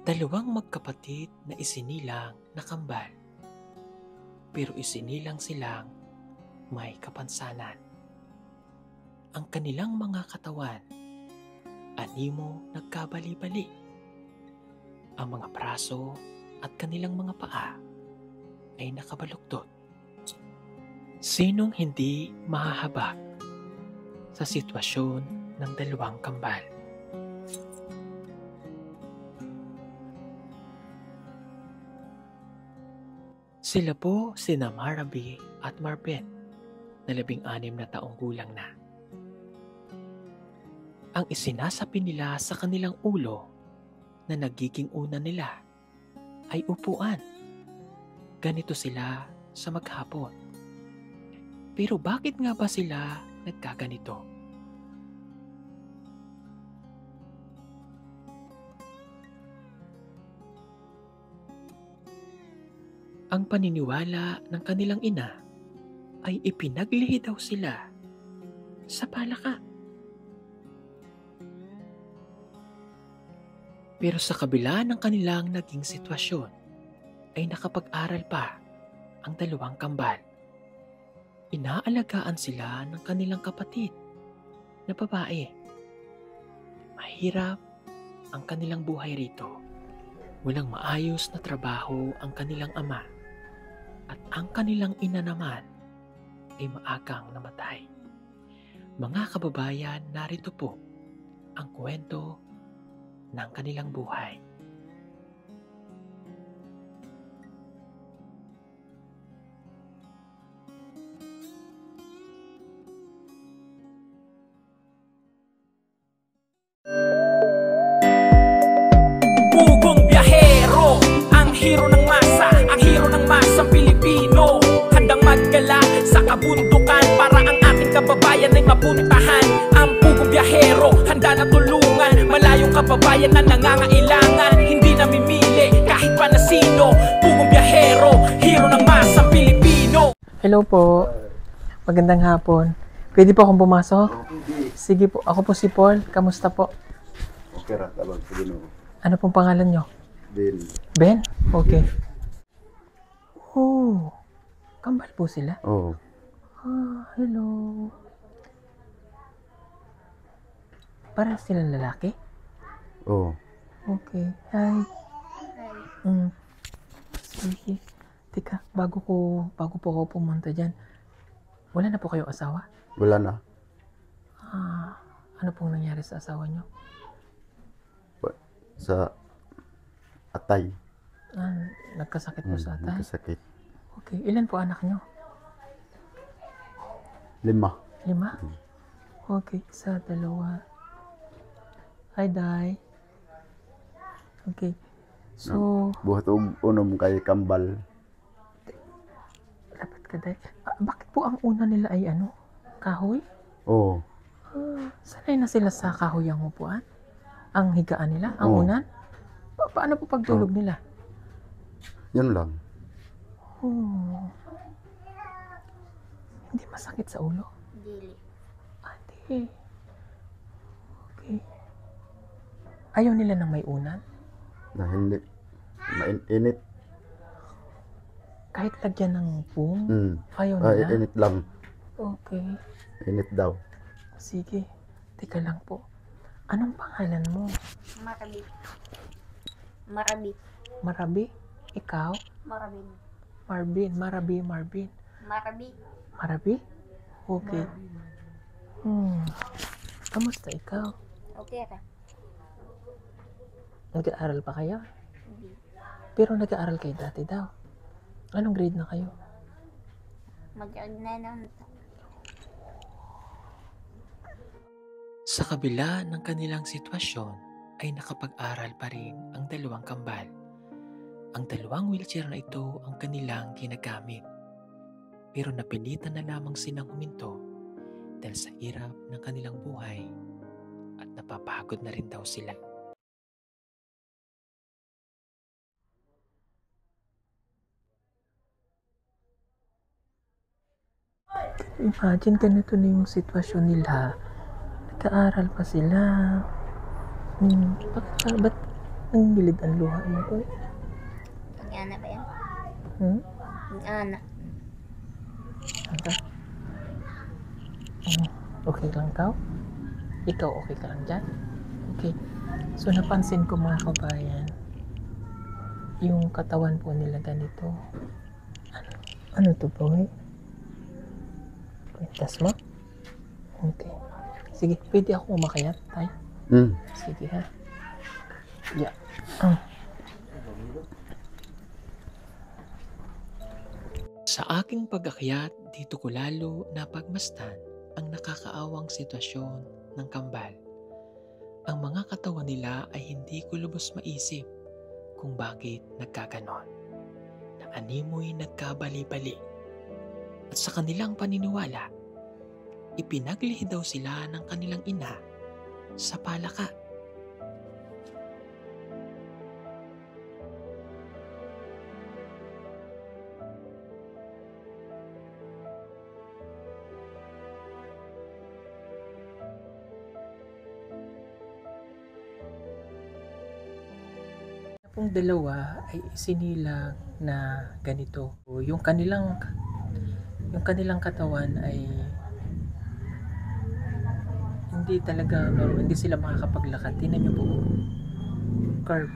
Dalawang magkapatid na isinilang na kambal, pero isinilang silang may kapansanan. Ang kanilang mga katawan, animo nagkabali-bali. Ang mga braso at kanilang mga paa ay nakabaluktot. Sinong hindi mahahabag sa sitwasyon ng dalawang kambal? Sila po sina Marabi at Marbet na 16 na taong gulang na. Ang isinasapi nila sa kanilang ulo na nagiging una nila ay upuan. Ganito sila sa maghapon. Pero bakit nga ba sila nagkaganito? Ang paniniwala ng kanilang ina ay ipinaglihi daw sila sa palaka. Pero sa kabila ng kanilang naging sitwasyon, ay nakapag-aral pa ang dalawang kambal. Inaalagaan sila ng kanilang kapatid na babae. Mahirap ang kanilang buhay rito. Walang maayos na trabaho ang kanilang ama. At ang kanilang ina naman ay maagang namatay. Mga kababayan, narito po ang kwento ng kanilang buhay. Pugong biyahero, ang hero ng masa, ang hero ng masang Pilipino. Handang maggala sa kabundukan para ang ating kababayan ay mapuntahan. Ang pugong biyahero, handa na tulungan malayong kababayan na nangangailangan. Hindi namimili kahit pa na sino. Pugong biyahero, hero ng masang Pilipino. Hello po. Magandang hapon. Pwede po akong pumasok? Sige po. Ako po si Paul. Kamusta po? Okay, ratabang sa Ginoo. Ano pong pangalan nyo? Ben. Ben? Okay. Oh, kambal po sila? Oh. Hello. Para silang lalaki? Oh. Okay. Hi. Sige. Teka, bago po ako pumunta dyan, wala na po kayong asawa? Wala na. Ano pong nangyari sa asawa nyo? Sa atay. Nagkasakit po sa atay? Nagkasakit. Okay. Ilan po anak nyo? 5. 5? Okay. 1, 2. Hi, Day. Okay. So, Buhat unom kay kambal. dapat ka, Day. Bakit po ang una nila ay ano? Kahoy? Oh. Sanay na sila sa kahoy ang upuan? Ang higaan nila? Ang unan? Paano po pagtulog nila? Yun lang. Hindi masakit sa ulo? Dili. Ate. Okay. Ayaw nila ng may unan? Na hindi. Mainit. Kahit lagyan ng foam? Ayaw nila? Init lang. Okay. Init daw. Sige. Teka lang po. Anong pangalan mo? Marabi. Marabi. Marabi? Ikaw? Marabin. Marvin. Marvin. Marabi. Marabi? Okay. Kamusta ikaw? Okay ka? Nag-aaral pa kayo? Hindi. Pero nag-aaral kayo dati daw. Anong grade na kayo? Mag-agnanan. Sa kabila ng kanilang sitwasyon ay nakapag-aral pa rin ang dalawang kambal. Ang dalawang wheelchair na ito ang kanilang ginagamit. Pero napilitan na lamang silang huminto dahil sa hirap ng kanilang buhay at napapagod na rin daw sila. Imagine ganito na yung sitwasyon nila. Nag-aaral pa sila. Ba't Ang gilid ang luha mo ko. Ang ana ba yan? Hmm? Ang ana. Ito. Okay lang ka? Ikaw okay ka lang dyan? Okay. So napansin ko mga kabayan, yung katawan po nila ganito. Ano to po eh? Kwintas mo? Okay. Sige, pwede ako umakayat, tay? Sige ha. Yeah. Sa aking pag-akyat, dito ko lalo napagmasdan ang nakakaawang sitwasyon ng kambal. Ang mga katawan nila ay hindi ko lubos maisip kung bakit nagkaganon. Na animoy nagkabali-bali. At sa kanilang paniniwala, ipinaglihi daw sila ng kanilang ina sa palaka. Pong dalawa ay isinilang na ganito. Yung kanilang katawan ay hindi talaga normal, hindi sila makakapaglakad. Tingnan niyo po. Curve.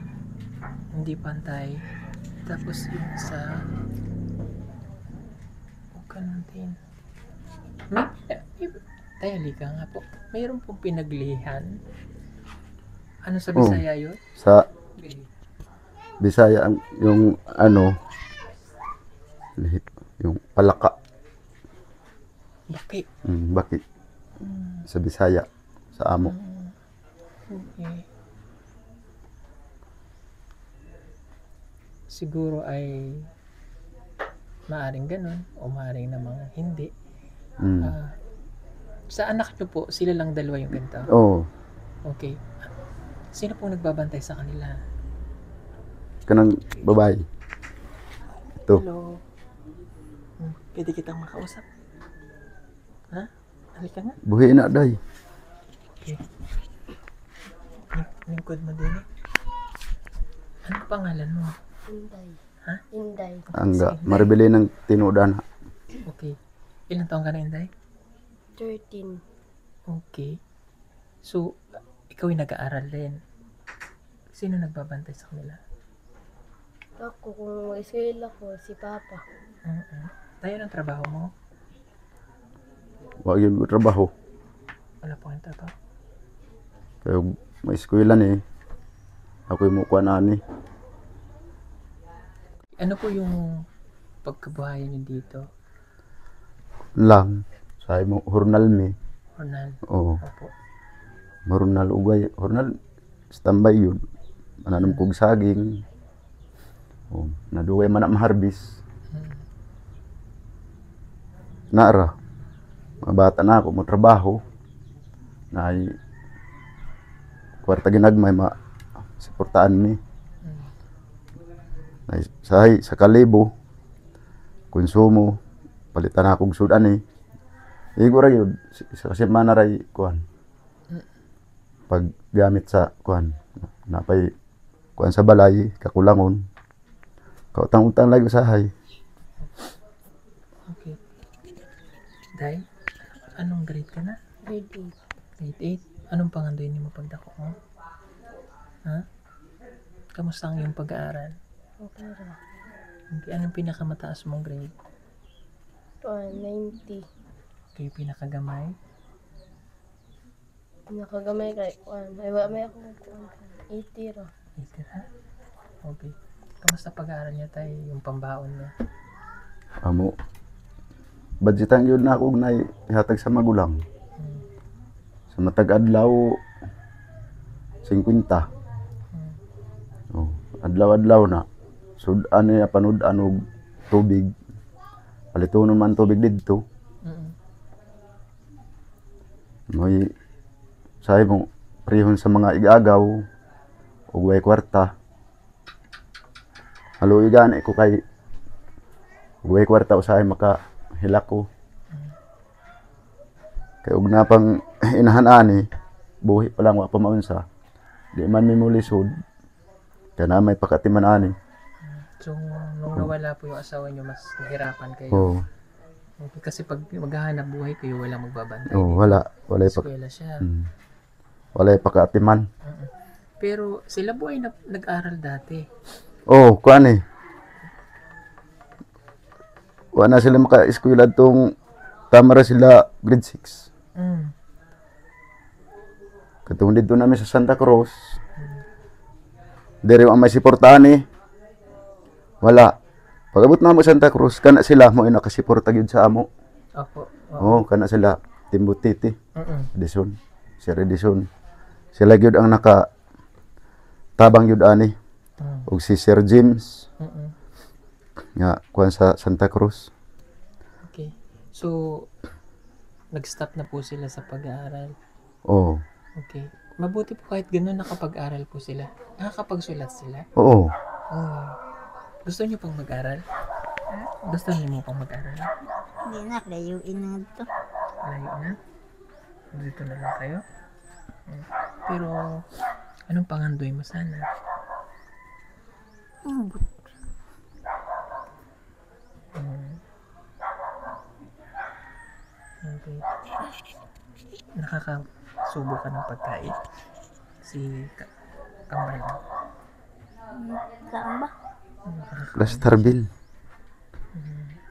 Hindi pantay. Tapos yung sa ganun din. Tayo, halika nga po. Mayroon pong pinaglihan. Ano sa Bisaya yun? Sa Bisaya yung ano, yung palaka. Baki. Baki. Sa Bisaya, sa amo. Okay. Siguro ay maaring ganun o maaring namang hindi. Sa anak nyo po, sila lang dalawa yung ganito? Oo. Okay. Sino pong nagbabantay sa kanila? Kanang babae. Ito. Hello. Pwede kitang makausap? Ha? Halika nga. Buhi na, day. Okay. Lingkod mo din eh. Ano pangalan mo? Inday. Ha? Inday. Angga. Maribili ng tinudan. Okay. Ilang taong ka na, Inday? 13. Okay. So, ikaw yung nag-aaral din. Sino nagbabantay sa kanila? Ako, kung mag-eskwela ko, si Papa. Tayo ng trabaho mo? Wag yung trabaho. Wala po kang trabaho. Kaya may eskwela ni. Ako yung mukha na ni. Ano po yung pagkabuhayan niyo dito, Lang. Sabi mo, hurnal mi. Ronald? Oo. Opo. Marunal ugay. Hurnal, standby yun. Mananam kong saging. Oh, naduway man ang harbis. Nara. Mga bata na ako mo trabaho. Na ay kwarta ginagmay suportaan mi. Ay sa kalibo konsumo palitan akong sudan eh. Igo ra yun sa semana ray kuan. Pag gamit sa kuan napay kuan sa balay kakulangon. Kautang-utang lagi usahay. Okay. Day, anong grade ka na? Grade 8. Grade 8? Anong pangandoy mo pagdako mo? Ha? Kamusta ang iyong pag-aaral? Okay ra. Okay, anong pinakamataas mong grade? 90. Okay, pinakagamay? Nakagamay kay Juan. Ay, wala may ako 80 ra. 80 ha? Okay. Kamusta pag-aaral niya tayo, yung pambaon niya? Amo. Budgetan yun na ako na ihatag sa magulang. Sa matag adlaw 50. Oh, adlaw-adlaw na. Sudan niya panud-an og tubig. Palitonon man tubig didto. May sabi mo prihon sa mga igagaw ug way kwarta. Haluy gani ko kay way kwarta usahay maka hilak ko. Kay ug na pang inahan ani buhi pa lang wa pa maunsa. Di man mi mulisod. Kaya na may pakatiman ani. So, nung nawala po yung asawa niyo, mas nahirapan kayo. Oo. Okay, kasi pag maghahanap buhay kayo, walang magbabantay. Oo, wala yung Eskwela siya. wala yung pakatiman. Pero sila po ay nag-aral dati. Oo, kuan eh. Wala sila maka-eskwela tong tama ra sila grade 6. Katong dito namin sa Santa Cruz. Dere ang may suportahan eh. Wala. Pag-abot na mo Santa Cruz, kana sila mo nakasuporta gyud sa amo. Opo. Oo, kana sila Timbutiti. Edison. Sir Edison. Sila gyud ang naka tabang gyud ani. Og si Sir James. Nga kuan sa Santa Cruz. Okay. So, nag-stop na po sila sa pag-aaral. Oo. Okay. Mabuti po kahit gano'n nakapag-aral po sila. Nakakapagsulat sila. Oo. Oh. Gusto niyo pang mag-aral? Gusto niyo mo pang mag-aral? Hindi na, layuin na ito. Layo na? Dito na lang kayo? Pero, anong pangandoy mo sana? Okay. Nakakasubo ka ng pagkain? Si Kambal. Saan ba? Plaster bin.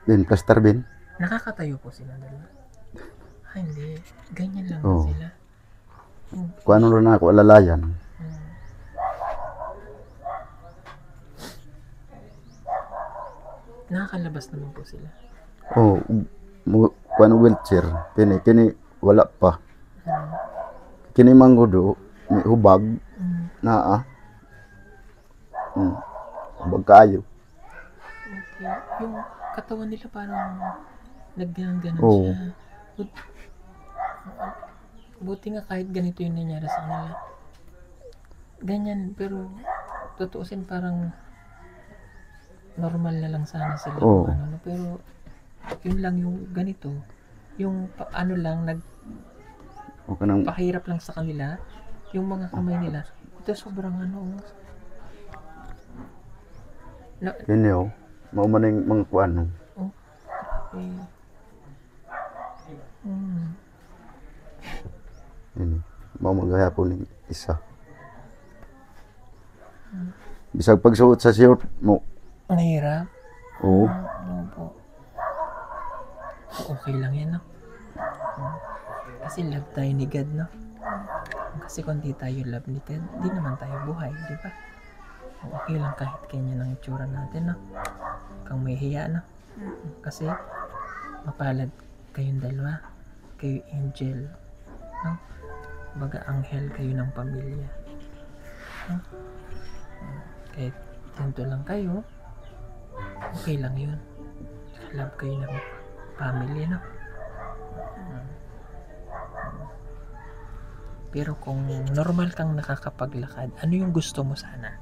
Bin, plaster bin. Nakakatayo po sila dalawa? Hindi. Ganyan lang Oo. sila. Kung ano rin ako, alalayan. Nakakalabas naman po sila. Oo. Kung ano wheelchair. Kini, wala pa. Kini manggudo, may hubag. Na hubag kayo. Okay. Yung katawan nila parang nagganon-ganon Oo. siya. Buti nga kahit ganito yung nangyari sa kanila. Ganyan, pero tutuusin parang normal na lang sana sila. Oo. Ano, pero yun lang yung ganito. Yung ano lang, O kanang, nagpahirap lang sa kanila. Yung mga kamay nila. Ito sobrang ano. kini maumaning mga kuan. Eh, Ini, mau maghapon ng isa. Bisag pagsuot sa short mo. Mahirap. Oo. Ano po. Okay lang yan, no? Kasi love tayo ni God, no? Kasi kung di tayo love ni God, di naman tayo buhay, di ba? Okay lang kahit ganyan ang itsura natin, no? Kang may hiya, no? Kasi mapalad kayong dalawa. Kayo angel, no? Baga anghel kayo ng pamilya. No? Kahit ganito lang kayo, okay lang yun. Love kayo ng family, no? Pero kung normal kang nakakapaglakad, ano yung gusto mo sana?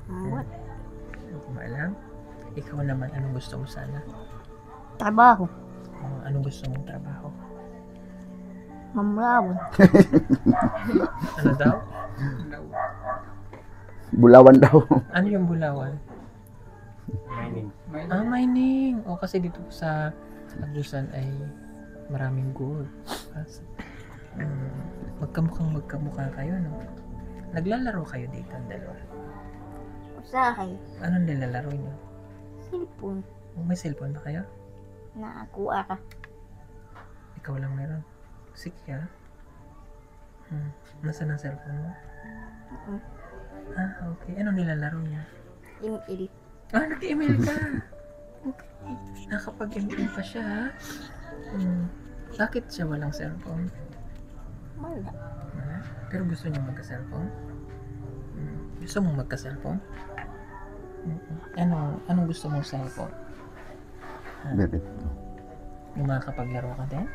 What? Hindi ko alam. Ikaw naman, anong gusto mo sana? Trabaho. Anong gusto mong trabaho? Mamrawon. Ano daw? Bulawan daw. Ano yung Bulawan? Mining. O kasi dito sa Agusan ay maraming gold. Kasi, magkamukha kayo, no? Naglalaro kayo dito ang dalawa. Usahay. Anong nilalaro niyo? Cellphone. May cellphone ba kayo? Nakakuha ka. Ikaw lang meron. Sige, ha? Nasaan ang cellphone mo? Okay. Anong nilalaro niya? Email. Nag-email ka. Okay. Nakapag-email pa siya, ha? Bakit siya walang cellphone? Wala. Wala. Pero gusto niya magka-cellphone? Gusto mong magka-cellphone? Anong gusto mong cellphone? Yung makakapaglaro ka din?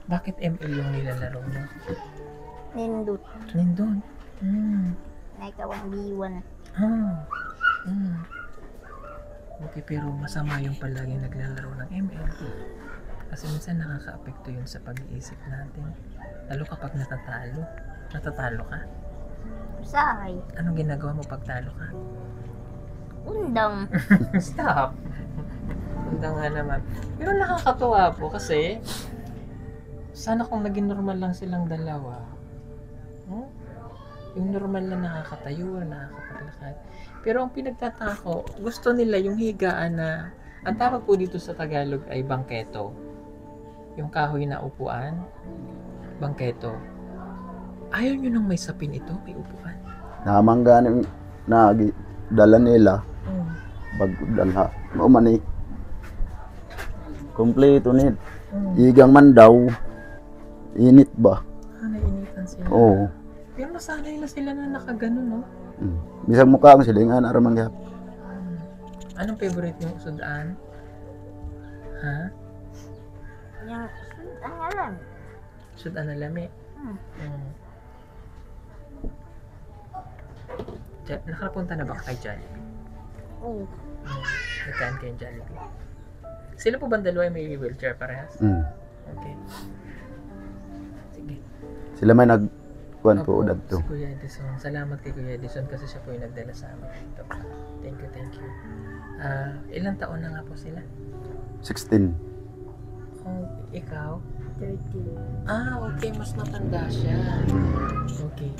Bakit ML yung nilalaro mo? Nindot. Nindun. Naikawang biwan. Okay, pero masama yung palagi naglalaro ng ML. Kasi minsan nakaka-apekto yun sa pag-iisip natin. Lalo kapag natatalo. Natatalo ka? Usahay. Anong ginagawa mo pag talo ka? Undang. Stop! Ganda nga naman. Pero nakakatuwa po kasi sana kung naging normal lang silang dalawa. Yung normal na nakakatayo, nakakapaglakad. Pero ang pinagtataka ko, gusto nila yung higaan na, ang tawag po dito sa Tagalog ay bangketo. Yung kahoy na upuan, bangketo. Ayaw nyo nang may sapin ito, may upuan. Namangganing na dala nila. Bag dala. Maumani. Kompleto nit. Igang man daw. Init ba? Nainitan sila. Oo. Pero nasanay na sila na nakaganon, no? Bisag mukha ang silingan aramang gihap. Anong favorite yung sudan? Ha? Yang ang alam. Sudan na lami. Nakarapunta na ba kay Jollibee? Oo. Nagkaan kayo Jollibee? Sila po ba dalawa ay may wheelchair parehas? Okay. Sige. Sila may nagkuhan po udad to. Si Kuya Edison. Salamat kay Kuya Edison kasi siya po yung nagdala sa amin dito. Thank you. Ilang taon na nga po sila? 16. Oh, ikaw? 13. Okay. Mas matanda siya. Okay.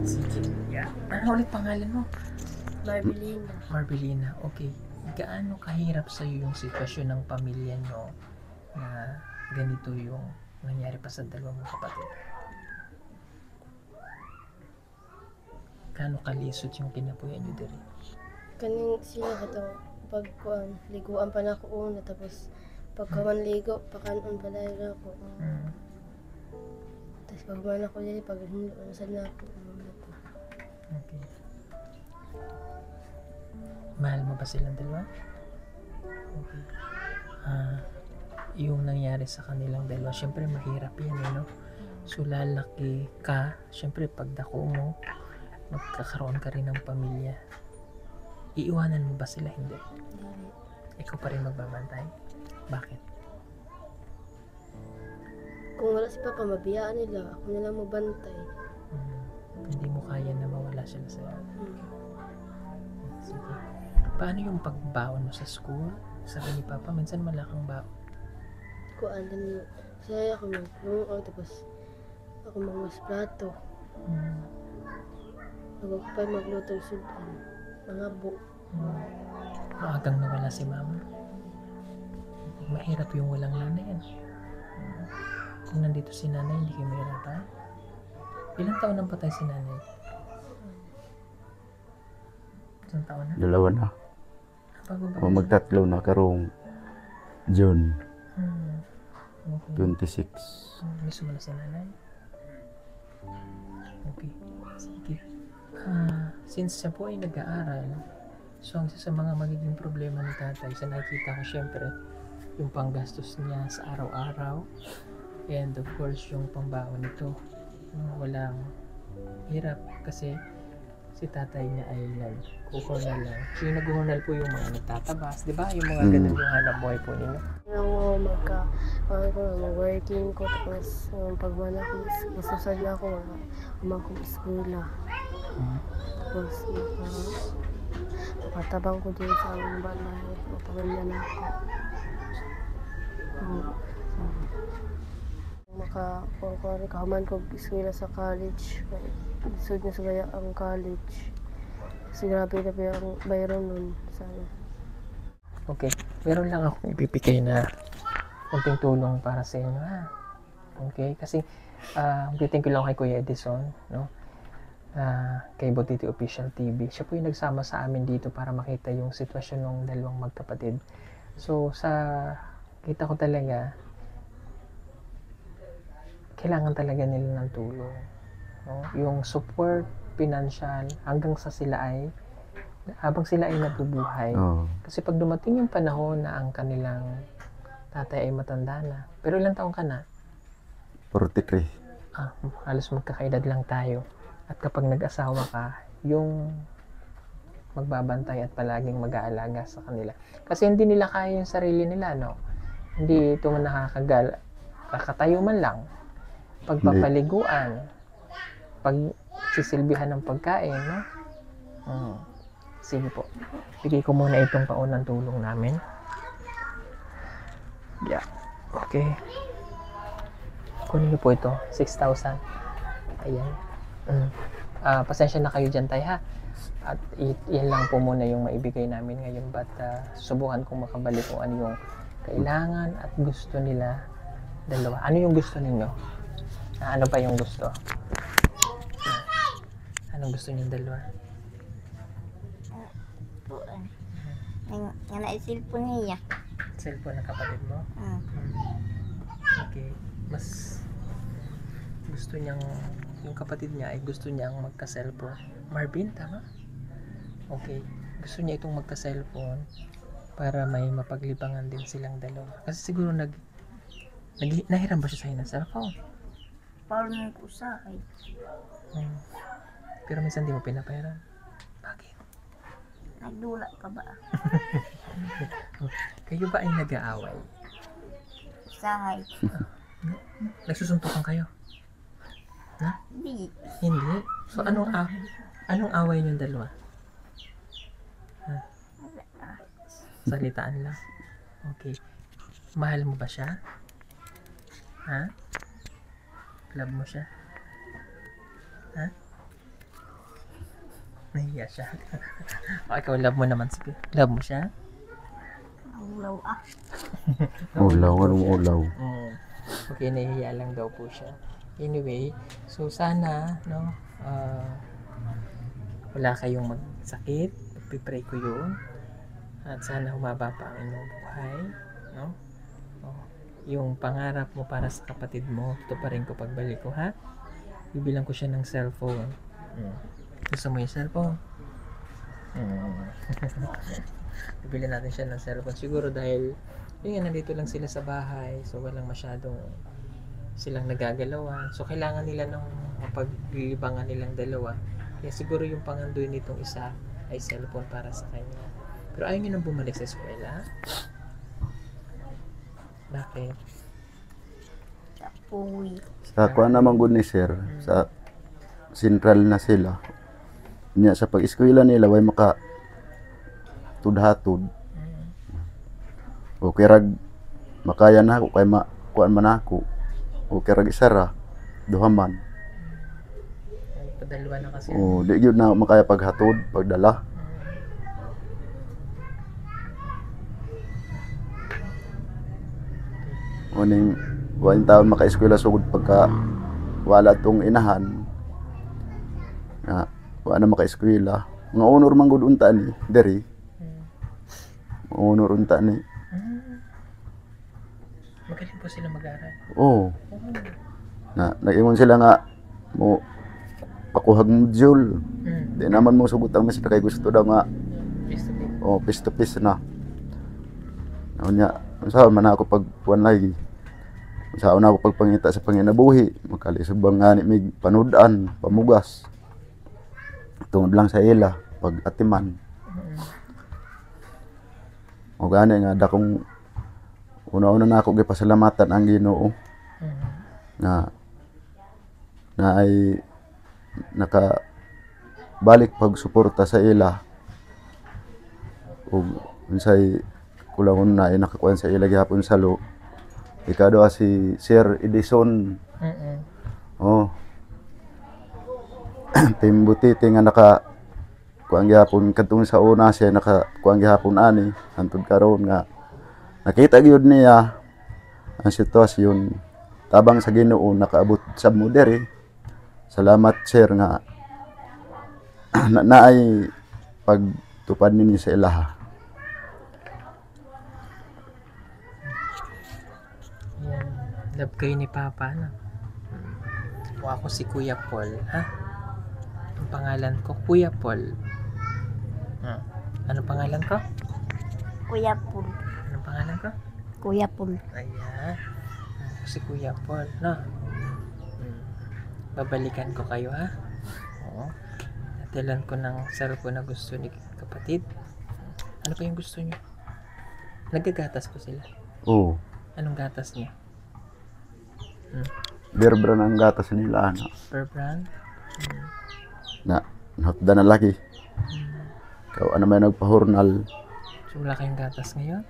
Sige. Yeah. Ano ulit pangalan mo? Marvelina. Marvelina. Okay. Gaano kahirap sa'yo yung sitwasyon ng pamilya nyo na ganito yung nangyari pa sa dalawang mong kapatid? Gaano kalisod yung kinabuyan nyo diri? Kaning sila katong pagkuan, liguan pa na ako una tapos pagkaman ligo, pakanon pa dahil ako. Tapos pagman ako dili pag saan na ako. Okay. Mahal mo ba silang dalawa? Okay. Yung nangyari sa kanilang dalawa, syempre mahirap yan, no? So lalaki ka, syempre pagdako mo, magkakaroon ka rin ng pamilya. Iiwanan mo ba sila? Hindi. Ikaw pa rin magbabantay? Bakit? Kung wala si Papa, mabiyaan nila. Ako na lang magbantay. Hindi mo kaya na mawala sila sa'yo. Sige. Paano yung pagbaon mo sa school? Sabi ni Papa, minsan malakang baon. Kuan din siya ako maglungaw tapos ako magwas plato. Ako pa magluto ng sudan. Mga bu. Maagang nawala si Mama. Mahirap yung walang nanay. Kung nandito si nanay, hindi kayo mahirapan. Ilang taon nang patay si nanay? Isang taon na? 2 na. Bago ba? O magtatlo na karong June Okay. 26. Miss mo na si nanay? Okay. Sige. Since siya po ay nag-aaral, so ang isa sa mga magiging problema ni tatay, sa nakikita ko syempre, yung panggastos niya sa araw-araw, and of course yung pambaon nito. Walang hirap kasi si tatay niya ay nag-kuhornal lang. So yung nag-kuhornal po yung mga nagtatabas, di ba? Yung mga ganun yung hanap buhay po ninyo. Ako mag-working ko tapos pagmana ko, masusad na ako umakong eskwela. Tapos makatabang ko din sa aming balay. Mapaganda na ako. Makahuman ko eskwela sa college. Isod na sa gaya ang college. Kasi grabe na pa yung bayron nun. Sana. Okay. Meron lang akong ibibigay na konting tulong para sa inyo, ha? Okay? Kasi, thank you lang kay Kuya Edison, no? Kay Botiti Official TV. Siya po yung nagsama sa amin dito para makita yung sitwasyon ng dalawang magkapatid. So, kita ko talaga, kailangan talaga nila ng tulong. No? Yung support, financial, hanggang sa habang sila ay nabubuhay. Kasi pag dumating yung panahon na ang kanilang tatay ay matanda na. Pero ilang taong ka na? 43. Halos magkakaedad lang tayo. At kapag nag-asawa ka, yung magbabantay at palaging mag-aalaga sa kanila. Kasi hindi nila kaya yung sarili nila, no? Hindi ito man kakatayo man lang. Pagpapaliguan, pagsisilbihan ng pagkain, no? Sige po. Bigay ko muna itong paunang tulong namin. Yeah. Okay. Kunin niyo po ito. 6,000. Ayan. Pasensya na kayo dyan, tay, ha? At yan lang po muna yung maibigay namin ngayon. But subukan kong makabalik kung ano yung kailangan at gusto nila dalawa. Ano yung gusto ninyo? Ano pa yung gusto? Anong gusto niyo dalawa? Nga na-cellphone niya. Cellphone ng kapatid mo? Okay. Mas gusto niyang, yung kapatid niya ay gusto niyang magka-cellphone. Marvin, tama? Okay. Gusto niya itong magka-cellphone para may mapaglibangan din silang dalawa. Kasi siguro nahiram ba siya sa'yo ng cellphone? Parang ko sa akin. Pero minsan di mo pinapayaran. Bakit? Nagdula ka ba? Kayo ba ay nag-aaway? Sahay. Nagsusuntukan kayo? Ha? Hindi. Hindi? So anong away niyong dalawa? Ha? Salitaan lang. Okay. Mahal mo ba siya? Ha? Love mo siya? Ha? Nahiya siya. O, ikaw love mo naman. Sige. Love mo siya? Ulaw ah. Ulaw, anong ulaw? Okay, nahihiya lang daw po siya. Anyway, so sana, no, wala kayong magsakit. Pipray ko yun. At sana humaba pa ang inyong buhay. No? Yung pangarap mo para sa kapatid mo, ito pa rin ko pagbalik ko, ha? Bibilang ko siya ng cellphone. Gusto mo yung cellphone? Bibili natin siya ng cellphone. Siguro dahil yun, nandito lang sila sa bahay. So walang masyadong silang nagagalawan. So kailangan nila ng mapaglibangan nilang dalawa. Kaya siguro yung pangandoy nitong isa ay cellphone para sa kanya. Pero ayaw nyo nang bumalik sa eskwela. Bakit? Sa puwi. Sa kuha naman good ni sir, sa sentral na sila. Nya sa pag-eskwela nila way maka tudhatod. O kaya makaya na ako kay kuan man ako. O kaya isara duhaman. Ay, padalwa na kasi. O di gyud na makaya paghatod, pagdala. Uning wain taon maka-eskwela sugod pagka wala tong inahan. Wala na maka-eskwela. Nga honor man gud unta ni diri. Honor unta ni. Magaling po sila mag-aral. Oo. Nag-ingon sila nga mo pakuhag module. Di naman mo sugot ang mas kay gusto daw nga. Face to face na. Nya, saan man ako pagpuan lagi. Saan ako pagpangita sa panginabuhi. Makalisubang nga ni mig panudan, pamugas. Tungod lang sa ila, pag-atiman. O gani nga, dakong una-una na ako gipasalamatan ang Ginoo. Na ay nakabalik pagsuporta sa ila. O unsay kulangon na ay nakakuan sa ila gihapon sa lo. Ikado si Sir Edison. Timbutiti nga naka kuan gihapon kadtong sa una siya naka kuan gihapon ani hantod karon nga nakita gyud niya ang sitwasyon tabang sa Ginoo nakaabot sa mo diri. Salamat sir nga naay pagtupad ninyo sa ilaha. Love kayo ni Papa, no? O ako si Kuya Paul, ha? Ang pangalan ko, Kuya Paul. Ano pangalan ko? Kuya Pul. Anong pangalan ko? Kuya Pul. Ayan. Ako si Kuya Paul, no? Babalikan ko kayo, ha? Oo. Natilan ko ng cellphone na gusto ni kapatid. Ano pa yung gusto niyo? Nagagatas po sila. Oo. Anong gatas niya? Beer brand ang gatas nila ano. Per brand? Na nahutda na lagi. Ikaw ano may nagpahurnal. So wala kayong gatas ngayon?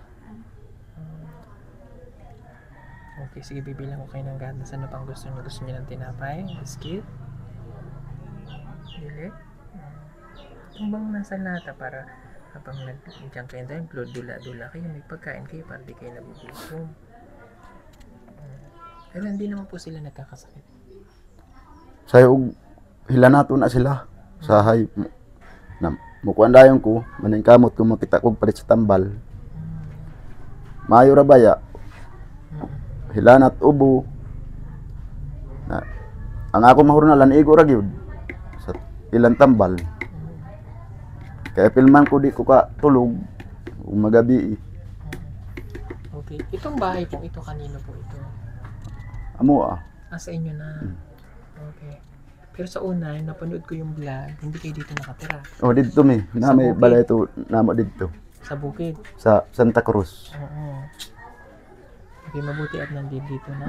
Okay, sige, bibilang ko kayo ng gatas. Ano pang gusto niyo? Gusto niyo ng tinapay? Biscuit? Bili? Itong bang nasa lata para habang nag-junk kayo tayo, dula-dula kayo, may pagkain kayo para di kayo nabubusom. Pero hindi naman po sila nagkakasakit. Sayo hila nato na sila. Sahay na mukuan dayon ko maning kamot ko makita ko palit sa tambal. Maayo ra baya. Hilanat ubo na ang ako mahurnalan igo ra gyud sa ilang tambal kaya pilman ko di ko ka tulog magabi. Okay, itong bahay po ito kanino po ito? Amo Sa inyo na. Okay, pero sa una napanood ko yung vlog, hindi kayo dito nakatira. dito mi na may bukid? balay to namo dito Sa bukid. sa Santa Cruz. Oo. Okay, mabuti at nandito na.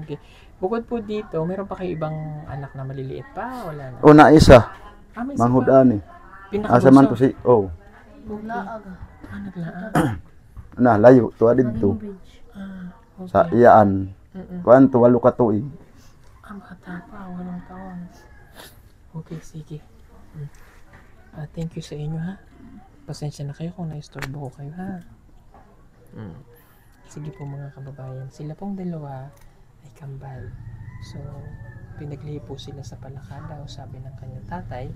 Okay. Bukod po dito, meron pa kayo ibang anak na maliliit pa? Wala na? Na isa May isa pa. manghudani asa man to si Laag. Naglaan. na layo to dito Okay. sa iyaan kuan to 8 ka tuig. Bata pa, 8 taon. Okay, sige. Thank you sa inyo, ha. Pasensya na kayo kung na-istorbo ko kayo, ha. Sige po mga kababayan, sila pong dalawa ay kambal. So, pinaglihi po sila sa palakada o sabi ng kanyang tatay.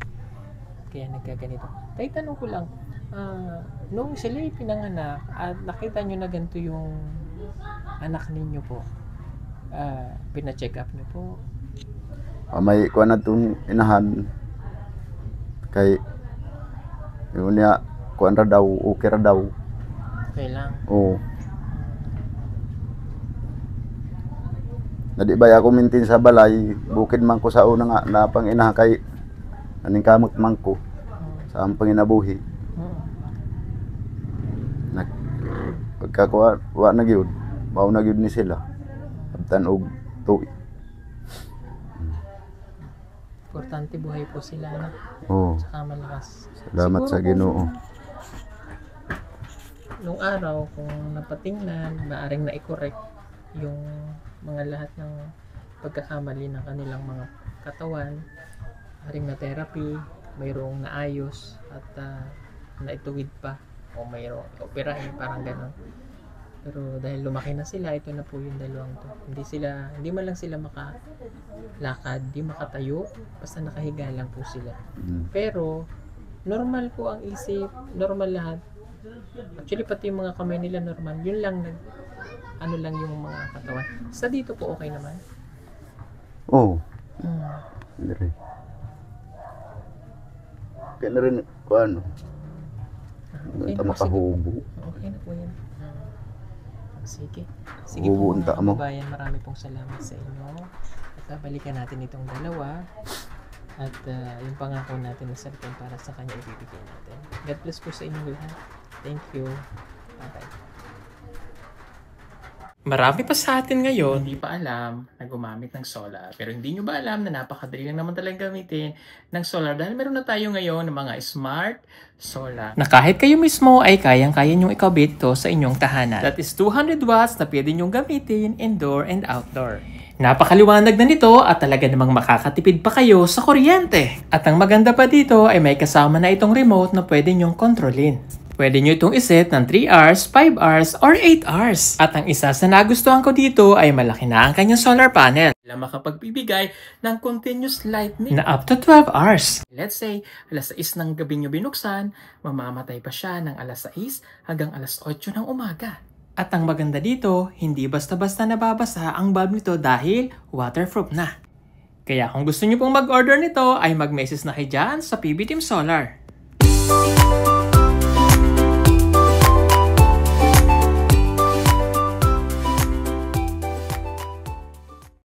Kaya nagkaganito. Tay, tanong ko lang, nung sila ay pinanganak at nakita nyo na ganito yung anak ninyo po, pina-check up nyo po? May kuan na itong inahan kay yun niya kuan ra daw okay ra daw. Okay lang. Nadi ba ako mintin sa balay bukid man ko sa una nga na pang inahan kay aning kamot man ko sa ang panginabuhi. Pagkakuha wa na gyud mao na gyud ni sila abtan og tuig. Importante buhay po sila, na. Saka malakas. Salamat Siguro sa Ginoo. Nung araw, kung napatingnan, maaring na-correct yung mga lahat ng pagkakamali ng kanilang mga katawan, maaring na therapy, mayroong naayos at naituwid pa o mayroong operahin, parang gano'n. Pero dahil lumaki na sila, ito na po yung dalawang to. Hindi man lang sila makalakad, di makatayo, basta nakahiga lang po sila. Pero normal po ang isip, normal lahat. Actually pati yung mga kamay nila normal, yun lang ano lang yung mga katawan. Sa dito po okay naman? Dire. Kaya na rin ano. Okay, Tama ka hubo. Okay na po yan. Sige. Hubo po unta mga mo. kababayan, marami pong salamat sa inyo. At balikan natin itong dalawa. At yung pangako natin na cellphone para sa kanya ibibigay natin. God bless po sa inyo lahat. Thank you. Bye-bye. Marami pa sa atin ngayon hindi pa alam na gumamit ng solar. Pero hindi nyo ba alam na napakadali lang naman talaga gamitin ng solar dahil meron na tayo ngayon ng mga smart solar. Na kahit kayo mismo ay kayang-kaya nyong ikabit ito sa inyong tahanan. That is 200 watts na pwede nyong gamitin indoor and outdoor. Napakaliwanag na nito at talaga namang makakatipid pa kayo sa kuryente. At ang maganda pa dito ay may kasama na itong remote na pwede nyong kontrolin. Pwede nyo itong iset ng 3 hours, 5 hours, or 8 hours. At ang isa sa nagustuhan ko dito ay malaki na ang kanyang solar panel. Na makapagbibigay ng continuous lightning na up to 12 hours. Let's say, alas 6 ng gabi nyo binuksan, mamamatay pa siya ng alas 6 hanggang alas 8 ng umaga. At ang maganda dito, hindi basta-basta nababasa ang bulb nito dahil waterproof na. Kaya kung gusto nyo pong mag-order nito ay mag-message na kayo dyan sa PB Team Solar.